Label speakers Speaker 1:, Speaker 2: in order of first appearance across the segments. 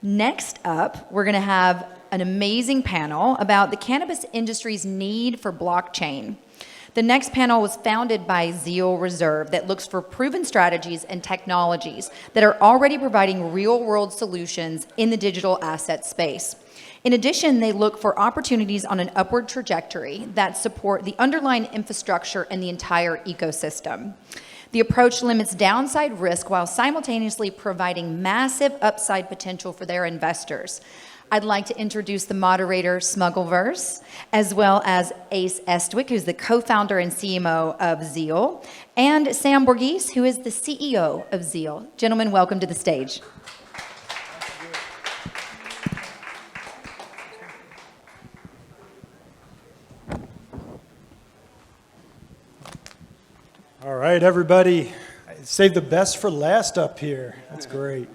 Speaker 1: Next up, we're going to have an amazing panel about the cannabis industry's need for blockchain. The next panel was founded by Zeal Reserve that looks for proven strategies and technologies that are already providing real-world solutions in the digital asset space. In addition, they look for opportunities on an upward trajectory that support the underlying infrastructure and the entire ecosystem. The approach limits downside risk while simultaneously providing massive upside potential for their investors. I'd like to introduce the moderator, Smuggleverse, as well as Ace Estwick, who's the co-founder and CMO of Zeal, and Sam Borghese, who is the CEO of Zeal. Gentlemen, welcome to the stage.
Speaker 2: All right, everybody. Save the best for last up here. That's great.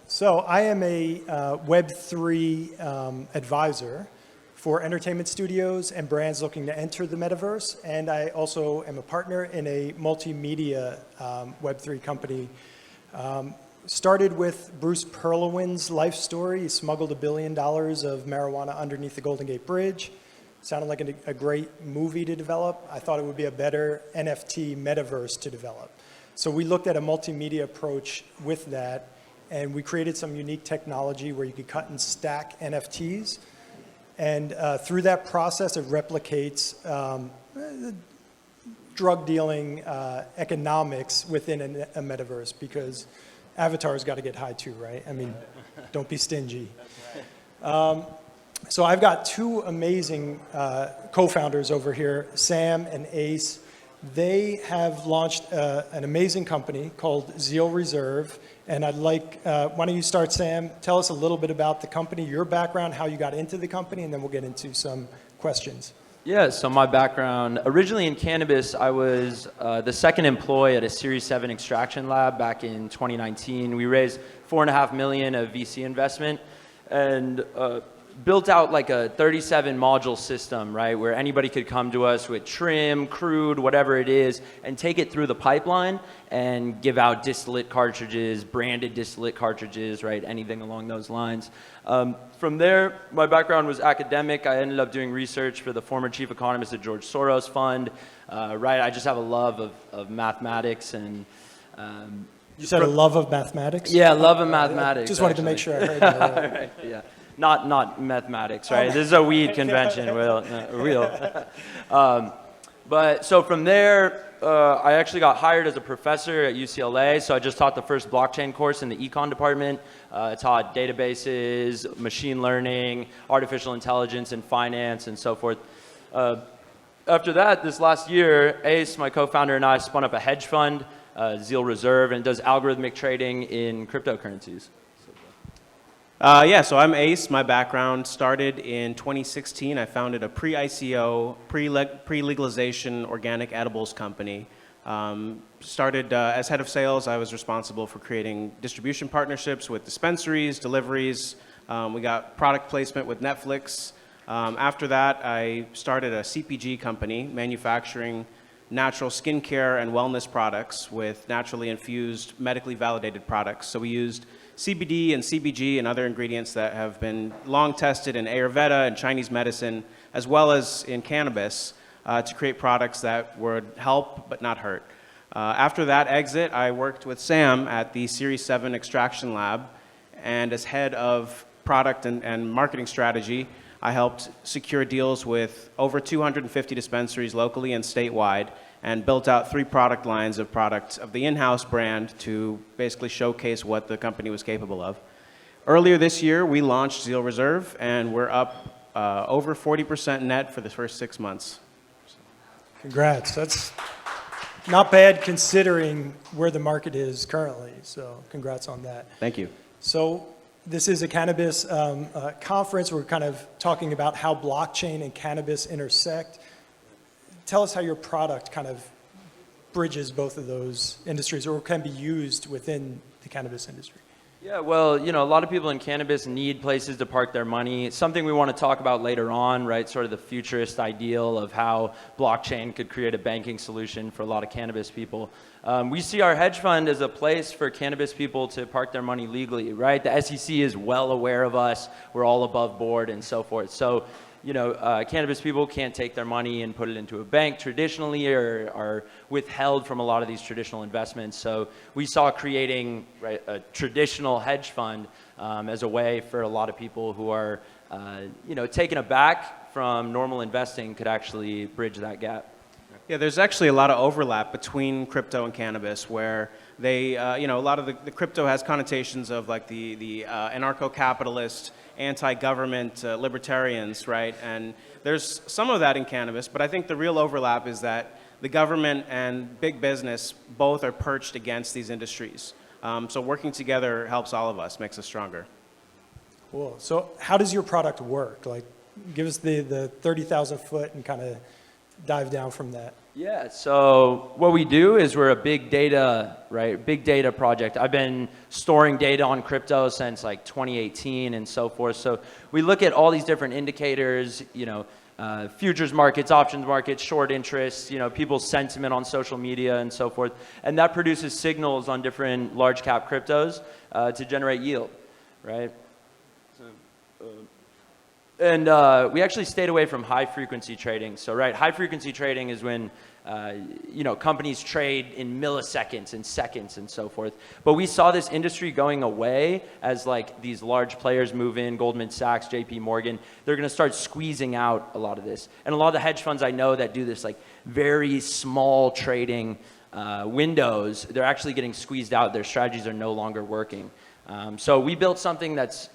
Speaker 2: So I am a Web3 advisor for entertainment studios and brands looking to enter the metaverse. And I also am a partner in a multimedia Web3 company. Started with Bruce Perlowin's life story. He smuggled $1 billion of marijuana underneath the Golden Gate Bridge. Sounded like a great movie to develop. I thought it would be a better NFT metaverse to develop. So we looked at a multimedia approach with that, and we created some unique technology where you could cut and stack NFTs. And through that process, it replicates drug dealing economics within a metaverse, because avatars got to get high too, right? I mean, don't be stingy. So I've got two amazing co-founders over here, Sam and Ace. They have launched an amazing company called Zeal Reserve. And I'd like, why don't you start, Sam? Tell us a little bit about the company, your background, how you got into the company, and then we'll get into some questions.
Speaker 3: Yeah, so my background, originally in cannabis, I was the second employee at a Series 7 extraction lab back in 2019. We raised $4.5 million of VC investment, and built out like a 37 module system, right, where anybody could come to us with trim, crude, whatever it is, and take it through the pipeline and give out distillate cartridges, branded distillate cartridges, right, anything along those lines. From there, my background was academic. I ended up doing research for the former chief economist at George Soros Fund, right, I just have a love of mathematics and
Speaker 2: you said a love of mathematics?
Speaker 3: Yeah, love of mathematics.
Speaker 2: Just wanted to make sure I heard that right.
Speaker 3: Right, yeah. Not mathematics, right? This is a weed convention, real. But so from there, I actually got hired as a professor at UCLA. So I just taught the first blockchain course in the econ department. Taught databases, machine learning, artificial intelligence, and finance, and so forth. After that, this last year, Ace, my co-founder, and I spun up a hedge fund, Zeal Reserve, and does algorithmic trading in cryptocurrencies.
Speaker 4: Yeah, so I'm Ace. My background started in 2016. I founded a pre-ICO, pre-legalization organic edibles company. Started as head of sales. I was responsible for creating distribution partnerships with dispensaries, deliveries. We got product placement with Netflix. After that, I started a CPG company manufacturing natural skincare and wellness products with naturally infused, medically validated products. So we used CBD and CBG and other ingredients that have been long tested in Ayurveda and Chinese medicine, as well as in cannabis, to create products that would help but not hurt. After that exit, I worked with Sam at the Series 7 extraction lab, and as head of product and marketing strategy, I helped secure deals with over 250 dispensaries locally and statewide, and built out 3 product lines of products of the in-house brand to basically showcase what the company was capable of. Earlier this year, we launched Zeal Reserve, and we're up over 40% net for the first 6 months.
Speaker 2: Congrats. That's not bad considering where the market is currently. So congrats on that.
Speaker 4: Thank you.
Speaker 2: So this is a cannabis conference. We're kind of talking about how blockchain and cannabis intersect. Tell us how your product kind of bridges both of those industries, or can be used within the cannabis industry.
Speaker 3: Yeah, well, a lot of people in cannabis need places to park their money. It's something we want to talk about later on, right? Sort of the futurist ideal of how blockchain could create a banking solution for a lot of cannabis people. We see our hedge fund as a place for cannabis people to park their money legally, right? The SEC is well aware of us. We're all above board and so forth. So, cannabis people can't take their money and put it into a bank traditionally, or are withheld from a lot of these traditional investments. So we saw creating a traditional hedge fund as a way for a lot of people who are, taken aback from normal investing could actually bridge that gap.
Speaker 4: Yeah, there's actually a lot of overlap between crypto and cannabis where they, a lot of the crypto has connotations of like the anarcho-capitalist, anti-government libertarians, right? And there's some of that in cannabis, but I think the real overlap is that the government and big business both are perched against these industries. So working together helps all of us, makes us stronger.
Speaker 2: Cool. So how does your product work? Like, give us the 30,000 foot and kind of dive down from that.
Speaker 3: Yeah, so what we do is we're a big data project. I've been storing data on crypto since like 2018 and so forth. So we look at all these different indicators, futures markets, options markets, short interest, people's sentiment on social media and so forth. And that produces signals on different large cap cryptos to generate yield, right? And we actually stayed away from high frequency trading. So, high frequency trading is when, companies trade in milliseconds and seconds and so forth. But we saw this industry going away as like these large players move in, Goldman Sachs, JP Morgan, they're gonna start squeezing out a lot of this. And a lot of the hedge funds I know that do this like very small trading windows, they're actually getting squeezed out. Their strategies are no longer working. So we built something that's,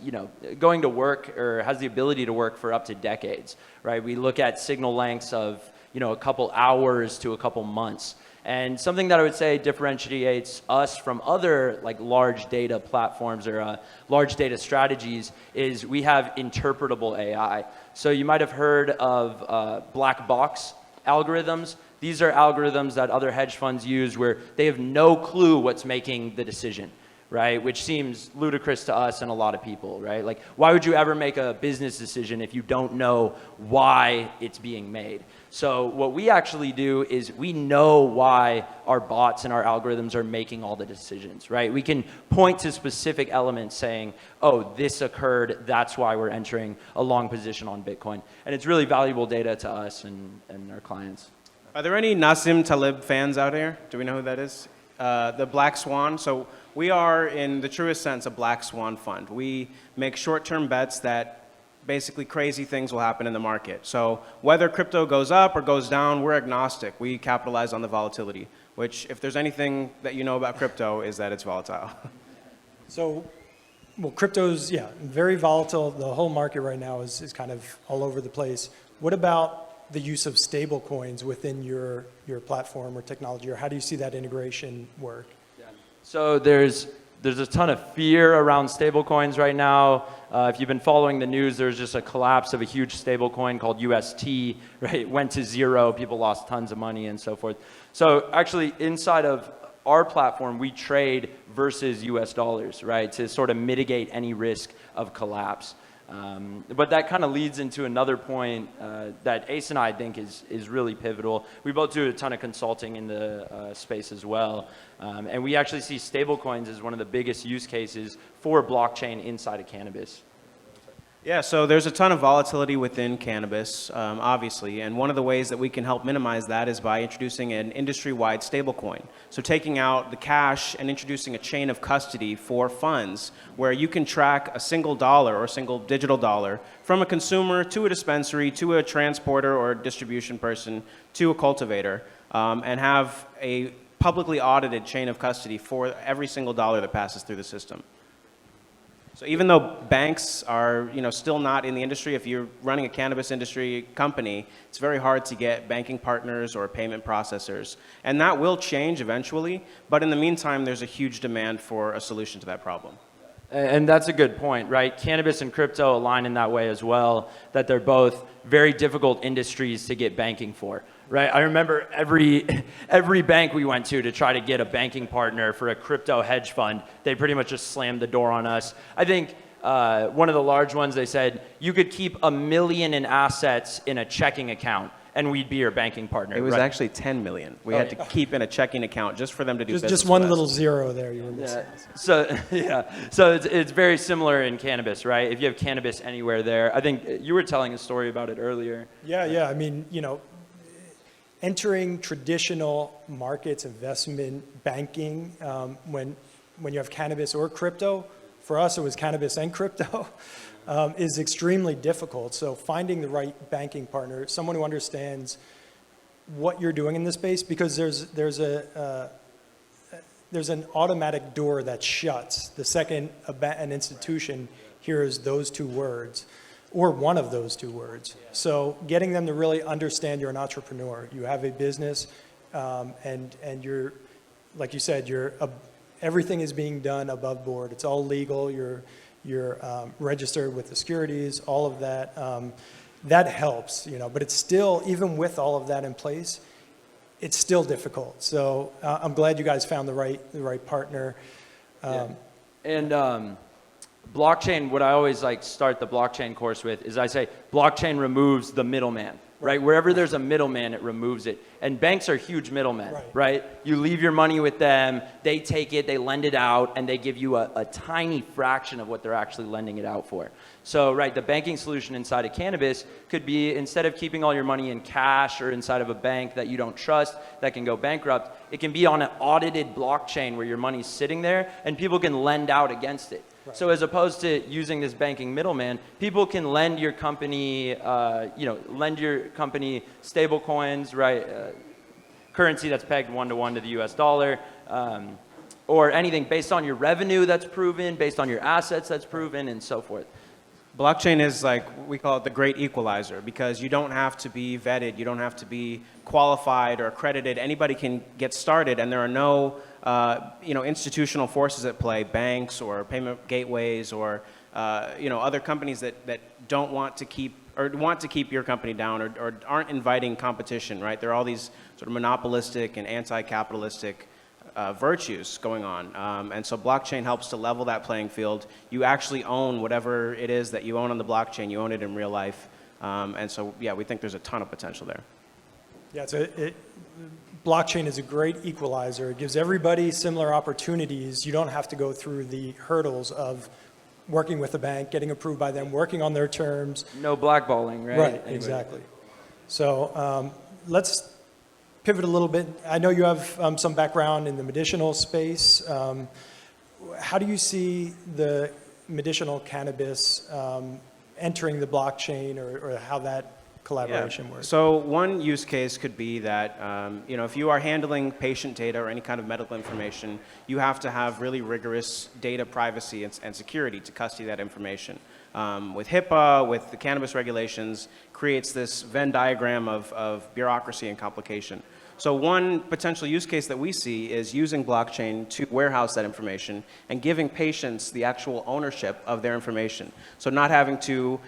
Speaker 3: going to work or has the ability to work for up to decades, right? We look at signal lengths of, a couple hours to a couple months. And something that I would say differentiates us from other like large data platforms or large data strategies is we have interpretable AI. So you might have heard of black box algorithms. These are algorithms that other hedge funds use where they have no clue what's making the decision, right? Which seems ludicrous to us and a lot of people, right? Like, why would you ever make a business decision if you don't know why it's being made? So what we actually do is we know why our bots and our algorithms are making all the decisions, right? We can point to specific elements saying, oh, this occurred, that's why we're entering a long position on Bitcoin. And it's really valuable data to us and our clients.
Speaker 4: Are there any Nassim Taleb fans out here? Do we know who that is? The Black Swan. So we are, in the truest sense, a Black Swan fund. We make short-term bets that basically crazy things will happen in the market. So whether crypto goes up or goes down, we're agnostic. We capitalize on the volatility, which if there's anything that you know about crypto is that it's volatile.
Speaker 2: So, well, crypto's, very volatile. The whole market right now is kind of all over the place. What about the use of stable coins within your platform or technology, or how do you see that integration work?
Speaker 3: Yeah. So there's a ton of fear around stablecoins right now. If you've been following the news, there's just a collapse of a huge stablecoin called UST, right? It went to zero, people lost tons of money and so forth. So actually inside of our platform, we trade versus US dollars, right? To sort of mitigate any risk of collapse. But that kind of leads into another point that Ace and I think is really pivotal. We both do a ton of consulting in the space as well. And we actually see stablecoins as one of the biggest use cases for blockchain inside of cannabis.
Speaker 4: Yeah, so there's a ton of volatility within cannabis, obviously, and one of the ways that we can help minimize that is by introducing an industry-wide stablecoin. So taking out the cash and introducing a chain of custody for funds where you can track a single dollar or a single digital dollar from a consumer to a dispensary to a transporter or a distribution person to a cultivator, and have a publicly audited chain of custody for every single dollar that passes through the system. So even though banks are, still not in the industry, if you're running a cannabis industry company, it's very hard to get banking partners or payment processors. And that will change eventually, but in the meantime, there's a huge demand for a solution to that problem.
Speaker 3: And that's a good point, right? Cannabis and crypto align in that way as well, that they're both very difficult industries to get banking for, right? I remember every bank we went to try to get a banking partner for a crypto hedge fund, they pretty much just slammed the door on us. I think one of the large ones, they said, you could keep $1 million in assets in a checking account and we'd be your banking partner.
Speaker 4: It was
Speaker 3: right?
Speaker 4: actually 10 million. We had to keep in a checking account just for them to do business
Speaker 2: Just one
Speaker 4: with us.
Speaker 2: little zero there you were missing.
Speaker 3: So it's very similar in cannabis, right? If you have cannabis anywhere there, I think you were telling a story about it earlier.
Speaker 2: Yeah. I mean, entering traditional markets, investment banking, when you have cannabis or crypto, for us it was cannabis and crypto, is extremely difficult. So finding the right banking partner, someone who understands what you're doing in this space, because there's an automatic door that shuts the second an institution hears those two words, or one of those two words. So getting them to really understand you're an entrepreneur, you have a business, and you're, like you said, everything is being done above board. It's all legal. You're registered with the securities, all of that. That helps, but it's still, even with all of that in place, it's still difficult. So I'm glad you guys found the right partner.
Speaker 3: Blockchain, what I always start the blockchain course with is I say blockchain removes the middleman, right? Wherever there's a middleman, it removes it. And banks are huge middlemen, right? You leave your money with them, they take it, they lend it out, and they give you a tiny fraction of what they're actually lending it out for. So, right, the banking solution inside of cannabis could be, instead of keeping all your money in cash or inside of a bank that you don't trust, that can go bankrupt, it can be on an audited blockchain where your money's sitting there and people can lend out against it. Right. So as opposed to using this banking middleman, people can lend your company, stablecoins, right? Currency that's pegged 1-to-1 to the US dollar, or anything based on your revenue that's proven, based on your assets that's proven, and so forth.
Speaker 4: Blockchain is we call it the great equalizer, because you don't have to be vetted, you don't have to be qualified or accredited. Anybody can get started, and there are no institutional forces at play, banks or payment gateways or other companies that don't want to keep your company down or aren't inviting competition, right? There are all these sort of monopolistic and anti-capitalistic virtues going on. And so blockchain helps to level that playing field. You actually own whatever it is that you own on the blockchain. You own it in real life. And so, we think there's a ton of potential there.
Speaker 2: Yeah, blockchain is a great equalizer. It gives everybody similar opportunities. You don't have to go through the hurdles of working with a bank, getting approved by them, working on their terms.
Speaker 3: No blackballing, right?
Speaker 2: Right, exactly. So let's pivot a little bit. I know you have some background in the medicinal space. How do you see the medicinal cannabis entering the blockchain, or how that collaboration works?
Speaker 4: So one use case could be that if you are handling patient data or any kind of medical information, you have to have really rigorous data privacy and security to custody that information. With HIPAA, with the cannabis regulations, creates this Venn diagram of bureaucracy and complication. So one potential use case that we see is using blockchain to warehouse that information and giving patients the actual ownership of their information. So not having to,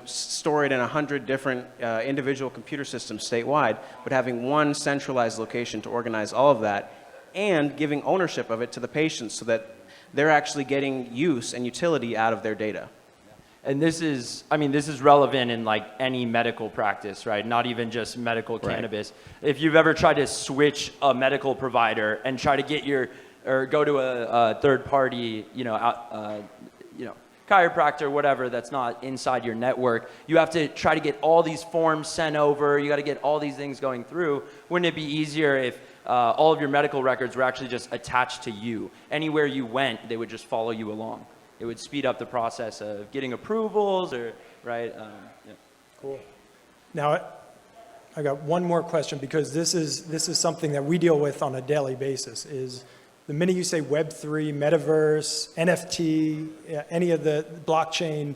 Speaker 4: store it in 100 different individual computer systems statewide, but having one centralized location to organize all of that, and giving ownership of it to the patients so that they're actually getting use and utility out of their data.
Speaker 3: And this is relevant in any medical practice, right? Not even just medical cannabis. If you've ever tried to switch a medical provider and try to get go to a third party, chiropractor, whatever, that's not inside your network, you have to try to get all these forms sent over. You got to get all these things going through. Wouldn't it be easier if all of your medical records were actually just attached to you? Anywhere you went, they would just follow you along. It would speed up the process of getting approvals, right?
Speaker 2: Cool. Now, I got one more question, because this is something that we deal with on a daily basis. Is the minute you say Web3, Metaverse, NFT, any of the blockchain,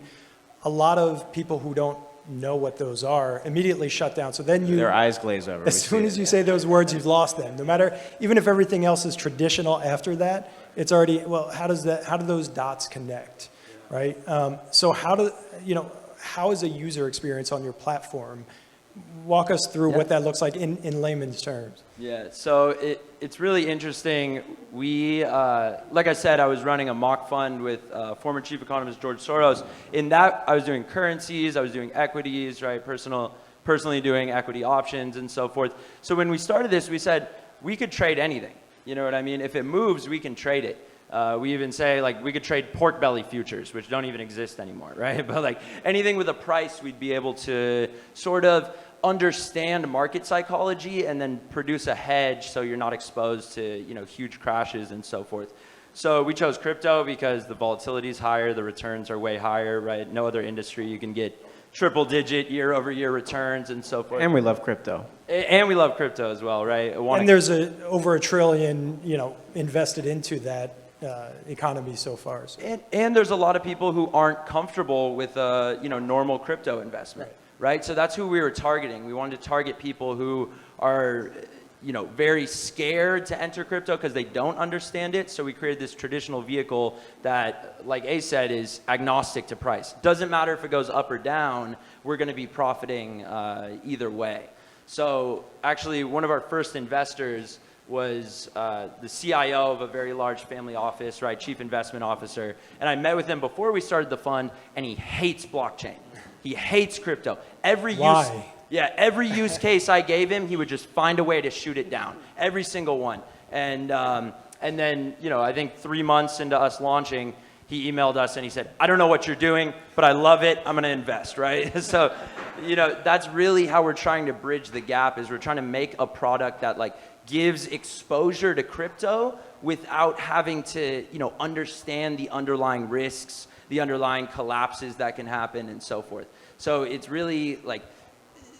Speaker 2: a lot of people who don't know what those are immediately shut down. So then
Speaker 4: their eyes glaze over.
Speaker 2: As soon as you say those words, you've lost them. No matter, even if everything else is traditional after that, it's already, well, how do those dots connect, right? So how is a user experience on your platform walk us through what that looks like in layman's terms.
Speaker 3: Yeah, so it's really interesting. We, like I said, I was running a mock fund with former chief economist George Soros. In that, I was doing currencies, I was doing equities, right? Personally doing equity options and so forth. So when we started this, we said we could trade anything. You know what I mean? If it moves, we can trade it. We even say like we could trade pork belly futures, which don't even exist anymore, right? But like anything with a price, we'd be able to sort of understand market psychology and then produce a hedge so you're not exposed to, you know, huge crashes and so forth. So we chose crypto because the volatility is higher, the returns are way higher, right? No other industry you can get triple-digit year-over-year returns and so forth.
Speaker 4: And we love crypto.
Speaker 3: And we love crypto as well, right?
Speaker 2: And there's over $1 trillion, you know, invested into that economy so far. So.
Speaker 3: And there's a lot of people who aren't comfortable with you know, normal crypto investment, right? So that's who we were targeting. We wanted to target people who are, you know, very scared to enter crypto because they don't understand it. So we created this traditional vehicle that, like Ace said, is agnostic to price. Doesn't matter if it goes up or down, we're going to be profiting either way. So actually, one of our first investors was the CIO of a very large family office, right, chief investment officer. And I met with him before we started the fund, and he hates blockchain. He hates crypto. Every use case I gave him, he would just find a way to shoot it down. Every single one. And then, you know, I think 3 months into us launching, he emailed us and he said, I don't know what you're doing, but I love it. I'm going to invest, right? So, you know, that's really how we're trying to bridge the gap, is we're trying to make a product that like gives exposure to crypto without having to, you know, understand the underlying risks, the underlying collapses that can happen and so forth. So it's really like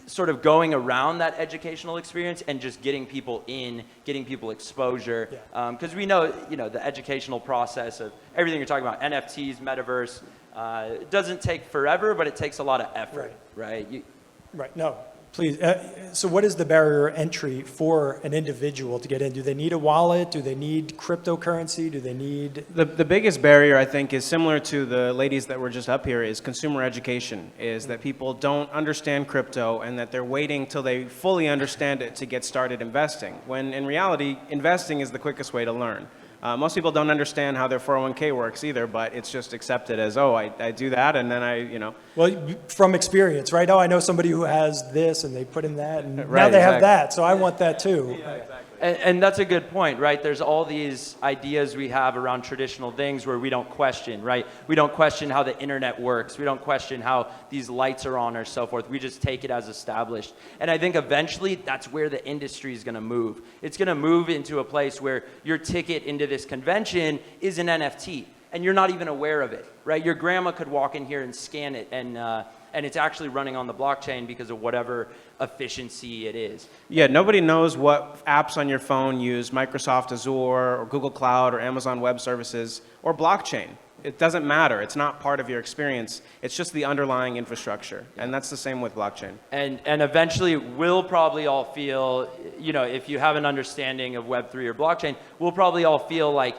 Speaker 3: sort of going around that educational experience and just getting people in, getting people exposure. Because we know, you know, the educational process of everything you're talking about, NFTs, metaverse, it doesn't take forever, but it takes a lot of effort, right?
Speaker 2: Right, no, please. So what is the barrier to entry for an individual to get in? Do they need a wallet? Do they need cryptocurrency? Do they need...
Speaker 4: The biggest barrier, I think, is similar to the ladies that were just up here, is consumer education, is that people don't understand crypto and that they're waiting till they fully understand it to get started investing, when in reality, investing is the quickest way to learn. Most people don't understand how their 401k works either, but it's just accepted as, oh, I do that, and then you know.
Speaker 2: Well, from experience, right? Oh, I know somebody who has this, and they put in that, and now they have that, so I want that too.
Speaker 3: Yeah, exactly. And that's a good point, right? There's all these ideas we have around traditional things where we don't question, right? We don't question how the internet works. We don't question how these lights are on or so forth. We just take it as established. And I think eventually that's where the industry is going to move. It's going to move into a place where your ticket into this convention is an NFT, and you're not even aware of it, right? Your grandma could walk in here and scan it, and it's actually running on the blockchain because of whatever efficiency it is.
Speaker 4: Yeah, nobody knows what apps on your phone use Microsoft Azure or Google Cloud or Amazon Web Services or blockchain. It doesn't matter. It's not part of your experience. It's just the underlying infrastructure. And that's the same with blockchain. And
Speaker 3: eventually we'll probably all feel, you know, if you have an understanding of Web3 or blockchain, we'll probably all feel like,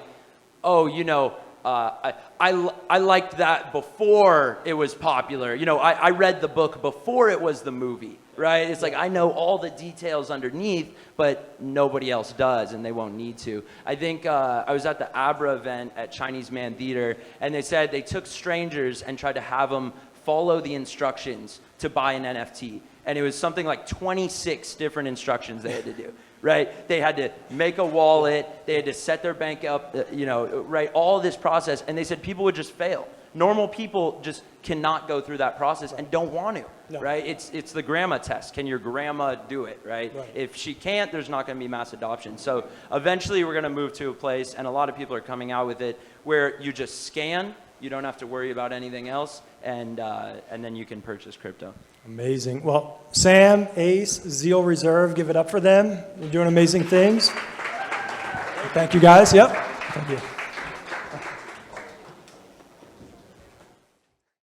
Speaker 3: oh, you know, I liked that before it was popular. You know, I read the book before it was the movie, right? It's like I know all the details underneath, but nobody else does, and they won't need to. I think I was at the Abra event at Chinese Man Theater, and they said they took strangers and tried to have them follow the instructions to buy an NFT. And it was something like 26 different instructions they had to do, right? They had to make a wallet, they had to set their bank up, you know, right? All this process, and they said people would just fail. Normal people just cannot go through that process and don't want to, right? It's the grandma test. Can your grandma do it, right? If she can't, there's not going to be mass adoption. So eventually we're going to move to a place, and a lot of people are coming out with it, where you just scan, you don't have to worry about anything else, and then you can purchase crypto.
Speaker 2: Amazing. Well, Sam, Ace, Zeal Reserve, give it up for them. They're doing amazing things. Thank you, guys. Yep. Thank you.